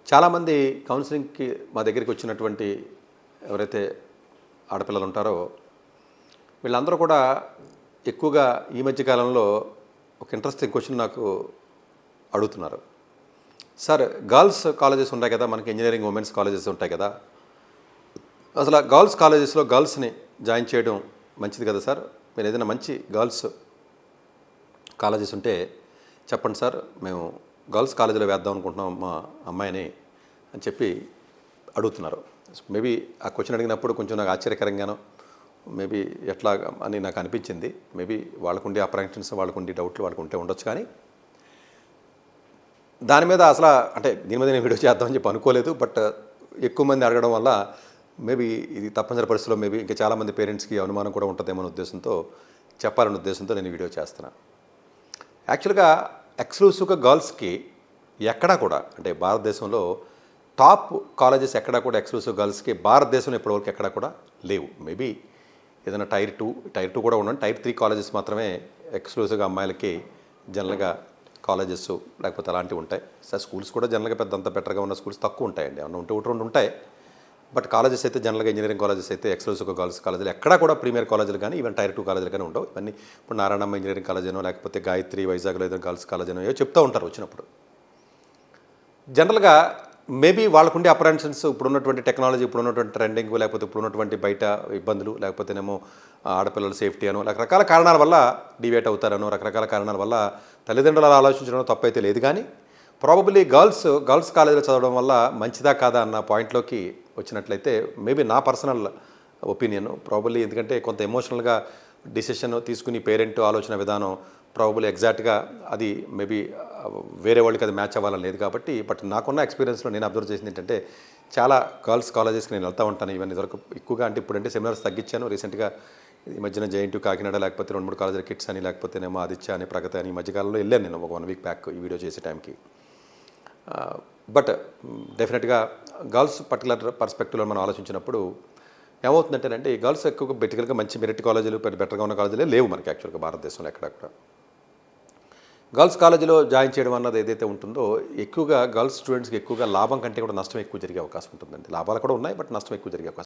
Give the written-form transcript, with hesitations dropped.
చాలామంది కౌన్సిలింగ్‌కి మా దగ్గరికి వచ్చినటువంటి ఎవరైతే ఆడపిల్లలు ఉంటారో వీళ్ళందరూ కూడా ఎక్కువగా ఈ మధ్య కాలంలో ఒక ఇంట్రెస్టింగ్ క్వశ్చన్ నాకు అడుగుతున్నారు. సార్, గర్ల్స్ కాలేజెస్ ఉంటాయి కదా, మనకి ఇంజనీరింగ్ ఉమెన్స్ కాలేజెస్ ఉంటాయి కదా, అసలు గర్ల్స్ కాలేజెస్లో గర్ల్స్ని జాయిన్ చేయడం మంచిది కదా సార్? మీరు ఏదైనా మంచి గర్ల్స్ కాలేజెస్ ఉంటే చెప్పండి సార్, మేము గర్ల్స్ కాలేజీలో వేద్దాం అనుకుంటున్నాం మా అమ్మాయిని అని చెప్పి అడుగుతున్నారు. మేబీ ఆ క్వశ్చన్ అడిగినప్పుడు కొంచెం నాకు ఆశ్చర్యకరంగానో మేబీ ఎట్లా అని నాకు అనిపించింది. మేబీ వాళ్ళకుండే అప్రహెన్షన్స్, వాళ్ళకుండే డౌట్లు వాళ్ళకు ఉంటే ఉండొచ్చు. కానీ దాని మీద అసలు అంటే దీని మీద నేను వీడియో చేద్దామని చెప్పి అనుకోలేదు. బట్ ఎక్కువ మంది అడగడం వల్ల మేబీ ఇది తప్పనిసరి పరిస్థితిలో మేబీ ఇంకా చాలామంది పేరెంట్స్కి అనుమానం కూడా ఉంటుందేమో అనే ఉద్దేశంతో చెప్పాలనే ఉద్దేశంతో నేను వీడియో చేస్తున్నాను. యాక్చువల్గా ఎక్స్క్లూసివ్గా గర్ల్స్కి ఎక్కడా కూడా అంటే భారతదేశంలో టాప్ కాలేజెస్ ఎక్కడా కూడా ఎక్స్క్లూసివ్ గర్ల్స్కి భారతదేశంలో ఇప్పటివరకు ఎక్కడా కూడా లేవు. మేబీ ఏదైనా టైర్ 2 కూడా ఉండండి, టైర్ 3 కాలేజెస్ మాత్రమే ఎక్స్క్లూసివ్గా అమ్మాయిలకి జనరల్గా కాలేజెస్ లేకపోతే అలాంటివి ఉంటాయి. సార్, స్కూల్స్ కూడా జనరల్గా పెద్ద అంత బెటర్గా ఉన్న స్కూల్స్ తక్కువ ఉంటాయండి, ఏమన్నా ఉంటే ఒకటి రెండు ఉంటాయి. బట్ కాలేజెస్ అయితే జనరల్గా ఇంజనీరింగ్ కాలేజెస్ అయితే ఎక్స్క్లూసివ్గా గర్ల్స్ కాలేజీలు ఎక్కడా కూడా ప్రీమియర్ కాలేజీలు కానీ ఈవెన్ టైర్ 2 కాలేజీలు కానీ ఉండవు. ఇవన్నీ ఇప్పుడు నారాయణమ్మ ఇంజనీరింగ్ కాలేజీనో లేకపోతే గాయత్రి వైజాగ్లో ఏదైనా గర్ల్స్ కాలేజీనో ఏవో చెప్తూ ఉంటారు వచ్చినప్పుడు. జనరల్గా మేబీ వాళ్ళకుండే అప్రహెన్షన్స్, ఇప్పుడున్నటువంటి టెక్నాలజీ, ఇప్పుడున్నటువంటి ట్రెండింగ్, లేకపోతే ఇప్పుడున్నటువంటి బయట ఇబ్బందులు, లేకపోతేనేమో ఆడపిల్లల సేఫ్టీ అనో రకరకాల కారణాల వల్ల డివేట్ అవుతారనో రకరకాల కారణాల వల్ల తల్లిదండ్రులు ఆలోచించడం తప్పైతే లేదు. కానీ ప్రాబబ్లీ గర్ల్స్ కాలేజీలో చదవడం వల్ల మంచిదా కాదా అన్న పాయింట్లోకి వచ్చినట్లయితే మేబీ నా పర్సనల్ ఒపీనియన్ ప్రాబబ్లీ, ఎందుకంటే కొంత ఎమోషనల్గా డిసిషన్ తీసుకుని పేరెంట్ ఆలోచన విధానం ప్రాబబ్లీ ఎగ్జాక్ట్గా అది మేబీ వేరే వాళ్ళకి అది మ్యాచ్ అవ్వాలని లేదు కాబట్టి. బట్ నాకున్న ఎక్స్పీరియన్స్లో నేను అబ్జర్వ్ చేసింది ఏంటంటే చాలా గర్ల్స్ కాలేజెస్కి నేను వెళ్తూ ఉంటాను. ఇవన్నీ దొరక ఎక్కువగా అంటే ఇప్పుడంటే సెమినార్స్ తగ్గించాను రీసెంట్గా. ఈ మధ్యన జేఎన్‌టీయూ కాకినాడ లేకపోతే 2-3 కాలేజీల కిట్స్ అని లేకపోతేనేమో ఆదిత్య అని ప్రగతి అని ఈ మధ్యకాలంలో వెళ్ళాను నేను ఒక 1 వీక్ బ్యాక్ ఈ వీడియో చేసే టైంకి. బట్ డెఫినెట్గా గర్ల్స్ పర్టికులర్ పర్స్పెక్టివ్లో మనం ఆలోచించినప్పుడు ఏమవుతుందంటేనంటే ఈ గర్ల్స్ ఎక్కువగా బెటికల్గా మంచి మెరిట్ కాలేజీలు బెటర్గా ఉన్న కాలేజీలే లేవు మనకి యాక్చువల్గా భారతదేశంలో ఎక్కడక్కడ. గర్ల్స్ కాలేజీలో జాయిన్ చేయడం అన్నది ఏదైతే ఉంటుందో ఎక్కువగా గర్ల్స్ స్టూడెంట్స్కి ఎక్కువగా లాభం కంటే కూడా నష్టం ఎక్కువ జరిగే అవకాశం ఉంటుందండి. లాభాలు కూడా ఉన్నాయి, బట్ నష్టం ఎక్కువ జరిగే అవకాశం